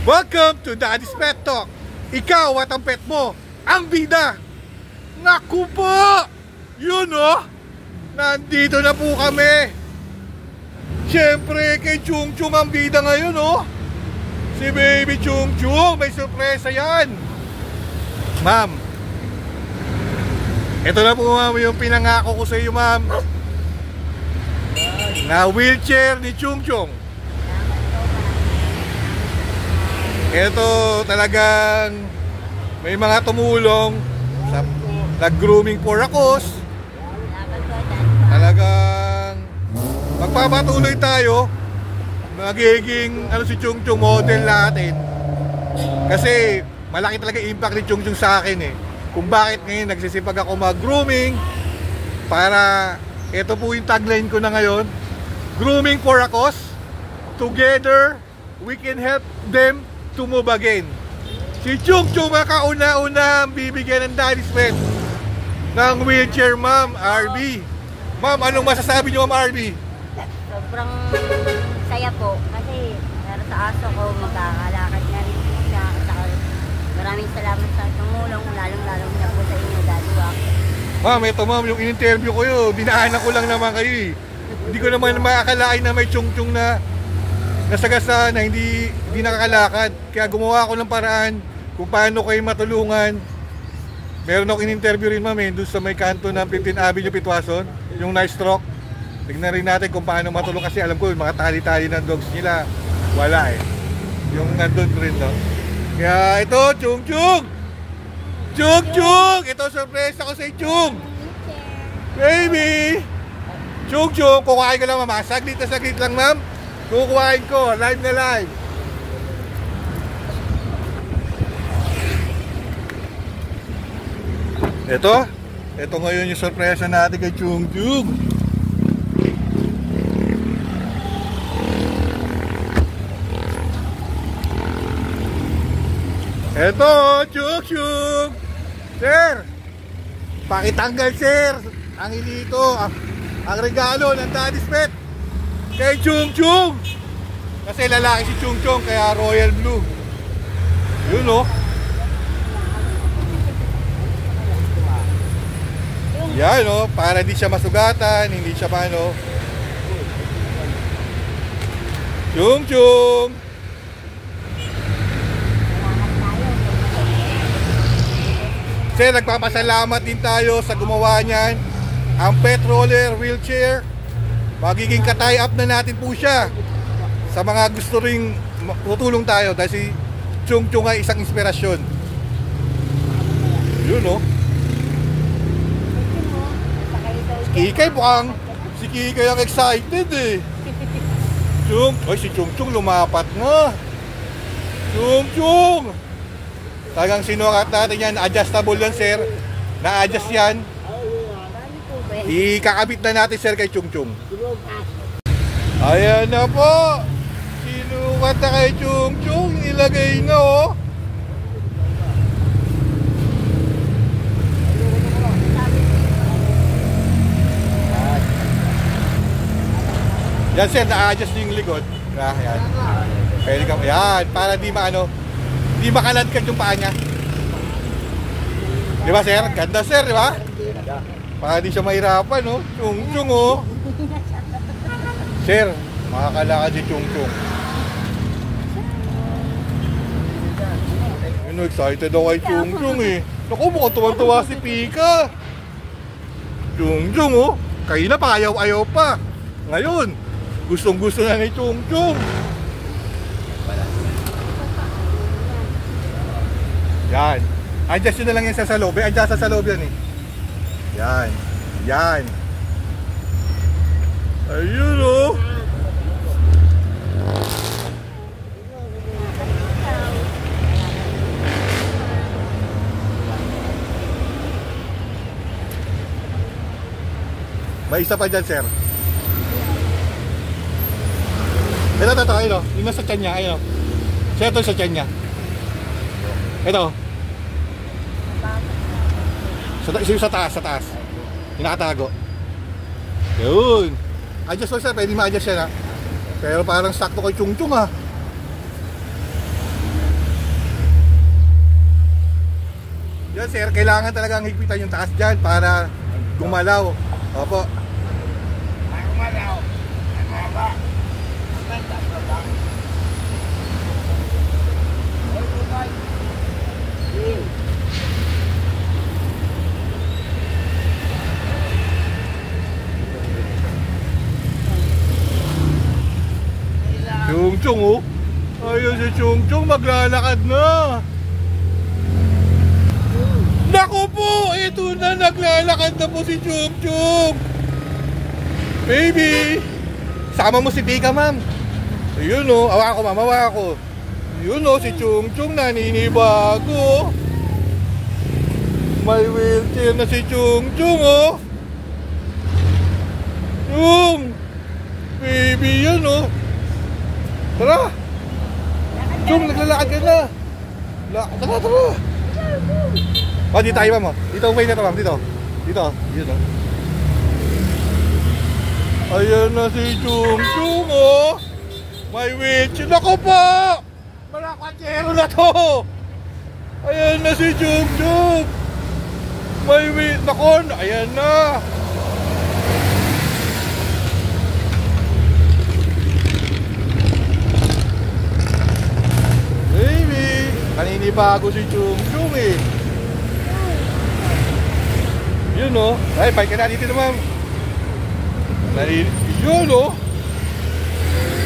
Welcome to Daddy's Pet Talk. Ikaw at ang pet mo, ang bida. Naku po! Yun oh! Nandito na po kami. Siyempre kay Chung Chung ang bida ngayon oh. Si Baby Chung Chung, may sorpresa yan. Ma'am, ito na po ma'am yung pinangako ko sa iyo ma'am, na wheelchair ni Chung Chung. Ito talagang may mga tumulong sa nag-grooming for a cause. Talagang magpapatuloy tayo. Magiging si Chung Chung model natin. Kasi malaki talaga impact ni Chung Chung sa akin eh. Kung bakit ngayon nagsisipag ako mag-grooming. Para ito po yung tagline ko na ngayon. Grooming for a cause. Together we can help them to move again. Si Chung Chung makauna-una ang bibigyan ng Daddy's Pet ng wheelchair, Ma'am RB. Ma'am, anong masasabi niyo, Ma'am RB? Sobrang saya po kasi para sa aso ko magkakalakad na rin po siya. At maraming salamat sa tumulong, lalong-lalong na po sa inyo, Daddy Wack. Ma'am, ito ma'am, yung in-interview ko yun, dinaanan ko lang naman kayo eh. Hindi ko naman makakalain na may Chung Chung na nasagasa na hindi nakakalakad. Kaya gumawa ako ng paraan kung paano kayo matulungan. Meron ako in-interview rin ma'am doon sa may kanto ng 15 Avenue, Pitwason, yung nice stroke. Tignan rin natin kung paano matulong kasi alam ko yung mga tali-tali ng dogs nila wala eh. Yung nandun rin no. Kaya ito, Chung Chung! Chung Chung! Ito surpresa ko sa Chung! Baby! Chung Chung, kukuhain ko lang mama. Saglit lang ma'am. Kukuhain ko, live na live. Ito ngayon yung surpresa natin kay Chung Chung. Ito, Chung Chung. Sir, pakitanggal sir ang ilito, ang regalo ng Daddy's Pet kay Chung Chung. Kasi lalaki si Chung Chung kaya royal blue. Yun oh. Yan oh, para di siya masugatan, hindi siya paano. Chung Chung. Sir, nagpapasalamat din tayo sa gumawa niyan. Ang pet roller wheelchair, magiging ka-tie up na natin po siya sa mga gusto ring tutulong tayo dahil si Chung Chung ay isang inspirasyon. Yun no. Si Kikay ang excited eh. Si Chung Chung lumapat na. Chung Chung, talagang sinukat natin yan. Adjustable yan sir. Na-adjust yan. Ikakabit na natin sir kay Chung Chung. Ayan na po. Sinukat na kay Chung Chung. Ilagay na oh. Yan sir, na-adjust yung likod. Yan. Pwede ka, yan, para di makaladkad yung paa niya. Di ba sir? Ganda sir, di ba? Para di siya mahirapan, no? Chung Chung, oh. Sir, makakalakad si Chung Chung. Excited ako kay Chung Chung, eh. Naku, mukhang tuwang-tuwa si Pika. Chung Chung, oh. Kayo na pa, ayaw-ayaw pa. Ngayon, gustong-gusto na ni Chung Chung. Yan. Adjust yun na lang yan sa loob. Adjust sa loob yan eh. Yan. Yan. Ayun oh. May isa pa dyan sir. Ito. Ayun o. Yung nasa tiyan niya. Ayun o. Siya ito sa tiyan niya. Ito. Sa taas. Yung nakatago. Yun. Adjust mo sir. Pwede ma-adjust yan ha. Pero parang sakto kay Chung Chung ha. Yan sir, kailangan talagang higpitan yung taas dyan para gumalaw. Opo. Gumalaw. Ano ba? Chung Chung oh. Ayun si Chung Chung maglalakad na. Naku po, ito na, naglalakad na po si Chung Chung. Baby, sama mo si Pika ma'am. Ayun oh, awa ko ma'am, awa ko. Ayun oh, si Chung Chung naninibago. May wheelchair na si Chung Chung oh. Chung, baby yun oh. Tara! Chung, naglalakad ka na! Tara, tara! Oh, dito tayo ma'am. Dito ang way na ito ma'am, dito. Dito, dito. Ayan na si Chung Chung oh! May wheelchair. Naku po! Malakwatero na to! Ayan na si Chung Chung! May wheelchair. Naku, ayan na! Kaninibago si Chung Chung eh. Yun oh. Ay, bike ka na dito ma'am. Yun oh.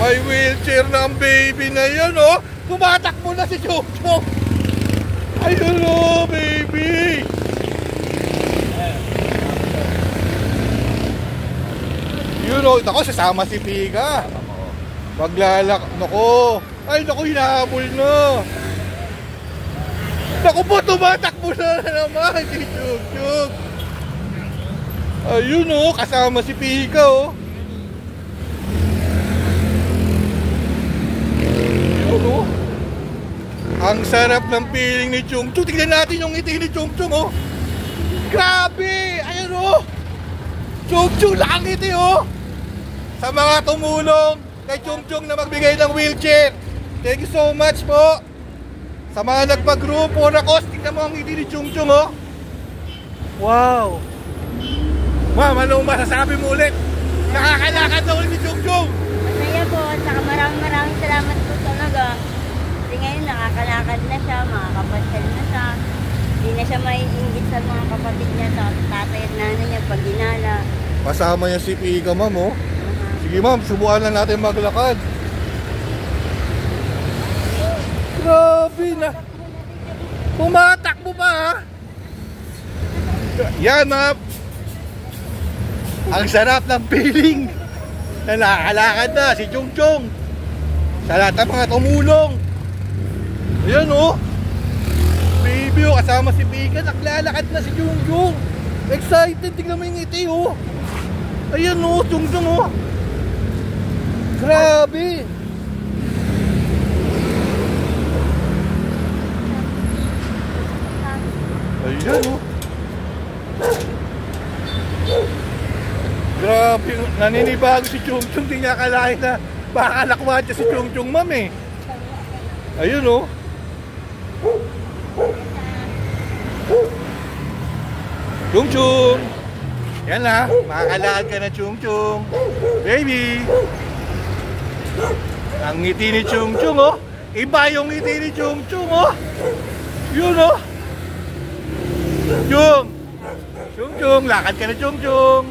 May wheelchair na ang baby na yan oh. Tumatakbo na si Chung Chung. Ayun oh, baby. Yun oh. Ako, sasama si Pika. Maglalak. Nako. Ay, naku, hinahabol na. Naku po, tumatakbo na naman si Chung Chung. Ayun oh, kasama si Pika oh. Ayun oh. Ang sarap ng feeling ni Chung Chung. Tignan natin yung ngiti ni Chung Chung oh. Grabe, ayun oh. Chung Chung lang ngiti oh. Sa mga tumulong kay Chung Chung na magbigay ng wheelchair, thank you so much po. Sa mga nagpagrupo na kos, tingnan mo ang ngiti ni Chung Chung oh. Wow. Ma'am, anong masasabi mo ulit? Nakakalakad na ulit ni Chung Chung. Masaya po, at saka maraming salamat po talaga. Kasi ngayon nakakalakad na siya, makakapasal na siya. Hindi na siya maiinggit sa mga kapatid niya, sa tatay at nanay niya pag ginala. Kasama niya si Pika ma'am oh. Sige ma'am, subukan lang natin maglakad. Grabe na. Pumatakbo pa ha. Yan ma'am. Ang sarap ng feeling na nakakalakad na si Chung Chung. Sa lahat ng mga tumulong. Ayan oh. Baby oh, kasama si Pika, naglalakad na si Chung Chung. Excited, tingnan mo yung ngiti oh. Ayan oh, Chung Chung oh. Grabe. Ayan oh. Grabe, naninibago si Chung Chung. Di niya akalain na baka lakwat siya si Chung Chung ma'am eh. Ayun oh. Chung Chung. Yan na, makakalakad ka na Chung Chung. Baby. Ang ngiti ni Chung Chung oh. Iba yung ngiti ni Chung Chung oh. Yun oh. Chung. Chung Chung, lakad ka na Chung Chung.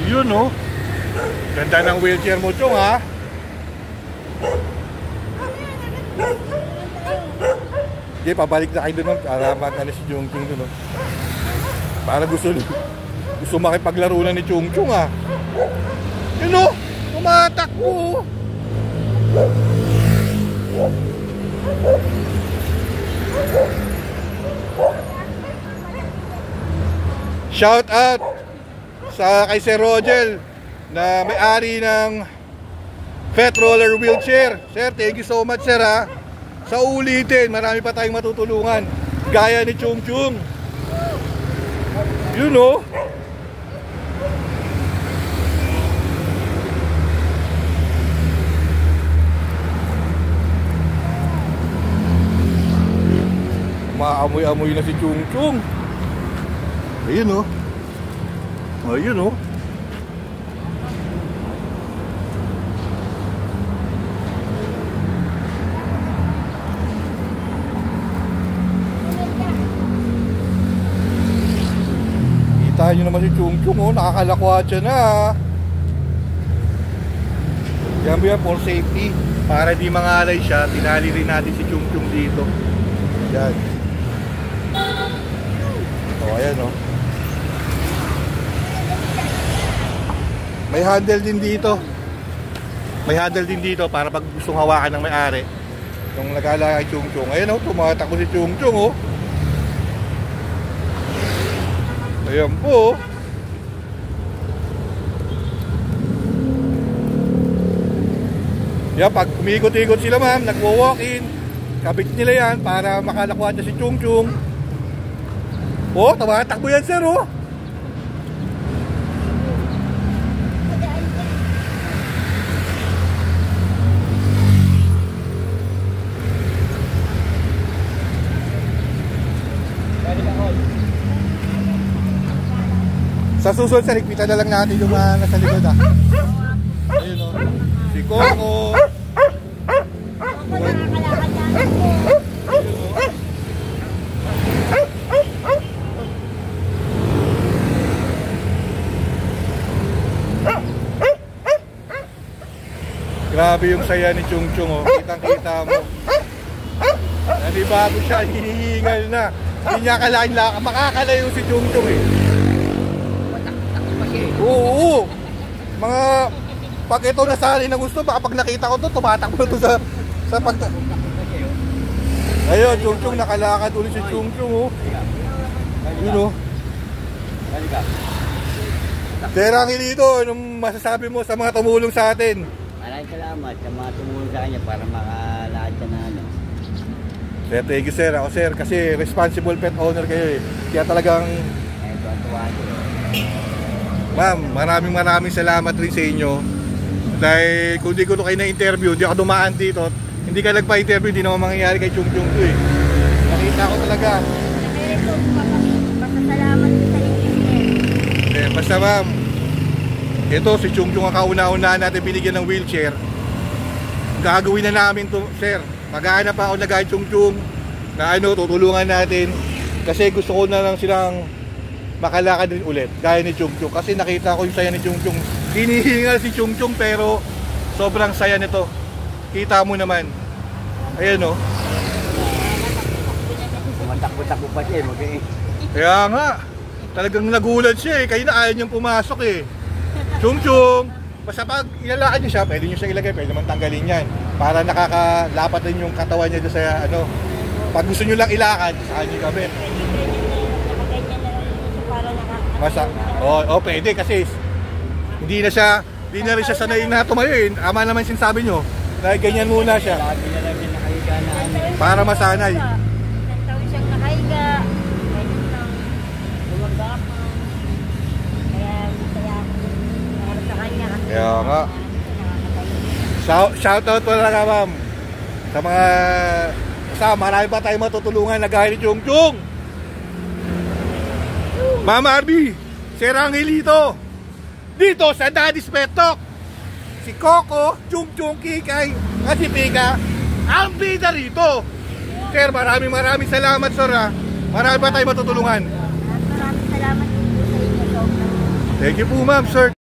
Yun oh. Ganda ng wheelchair mo Chung ha. Okay, pabalik na kayo doon para magkala si Chung Chung doon oh. Para gusto makipaglaro na ni Chung Chung ha. Yun oh. Tumatakbo. Shout out sa kay Sir Rogel na may-ari ng Pet Roller Wheelchair. Sir, thank you so much sir ha. Sa ulitin, marami pa tayong matutulungan gaya ni Chung Chung. You know. Nag-aamoy-amoy na si Chung Chung. Ayun oh. Ayun oh. Kita nyo naman si Chung Chung oh. Nakakalakwat siya na. Yan ba yan, for safety. Para di mangalay siya, tinali rin natin si Chung Chung dito. Yan. O, ayan o. May handle din dito. May handle din dito para pag gustong hawakan ng may-ari. Yung nag-aala kay Chung Chung. Ayan o, tumatakbo si Chung Chung o. Ayan po. Yan, pag umikot-ikot sila ma'am, nagwo-walk-in, kabit nila yan para makalakwat niya si Chung Chung. Oh, tumatakbo yan sir oh. Sa susunod sa higpitan na lang natin yung nasa likod ah. Ayun oh. Si Coco. Nakakalakad namin po. Grabe yung saya ni Chung Chung oh. Kitang-kita mo. Nanibago siya, hinihingal na. Hindi niya akalain lang, makakalayo si Chung Chung eh. Oo. Mga pag ito nasali na gusto, baka pag nakita ko to, tumatakbo to sa pag... Ayun, Chung Chung, nakalakad ulit si Chung Chung oh. Yun oh. Sir Angelito, anong masasabi mo sa mga tumulong sa atin? Maraming salamat sa mga tumulong sa kanya para makalakad ka na ano. Sir, thank you sir. Ako sir, kasi responsible pet owner kayo eh. Kaya talagang... Tuwa-tuwa ko. Ma'am, maraming salamat rin sa inyo. Dahil kung di ko to kayo na-interview, di ako dumaan dito, hindi ka nagpa-interview, di naman mangyayari kay Chung Chung to eh. Nakita ko talaga. Kaya ito, pasasalamat ko sa inyo. Eh, basta ma'am, ito si Chung Chung ang kauna-unahan natin binigyan ng wheelchair. Gagawin na namin to, sir. Maghahanap pa ako na kay Chung Chung na ano, tutulungan natin. Kasi gusto ko na lang silang makalakad din ulit gaya ni Chung Chung. Kasi nakita ko yung saya ni Chung Chung. Hinihingal si Chung Chung pero sobrang saya nito. Kita mo naman. Ayan o. Matakbo-takbo pa siya Kaya nga, talagang nagulat siya eh. Kaya na ayaw niyang pumasok eh. Chung Chung, basta pag ilalakad niyo siya, pwede niyo siya ilagay, pwede naman tanggalin yan. Para nakakalapat din yung katawan niya sa ano. Pag gusto niyo lang ilakad, saan niyo gawin. Pwede kasi hindi na rin siya sanay na tumayo eh. Ama naman sinasabi nyo, dahil ganyan muna siya. Lagi na lang siya nakahiga na ano. Para masanay. Isang taon siyang nakahiga. Ganyan lang. Lumagapang. Kaya masaya ako para sa kanya. Kaya nga. Shoutout po lang ma'am. Sa mga... marami pa tayong matutulungan na gaya ni Chung Chung. Mama Arby, Sir Angelito, dito sa Daddy's Pet Talk, si Coco, Chung Chung, Kikay, at si Pika, ang bida rito. Sir, maraming salamat sir ha. Marami pa tayong matutulungan. Maraming salamat po sa inyo. Thank you po ma'am, sir.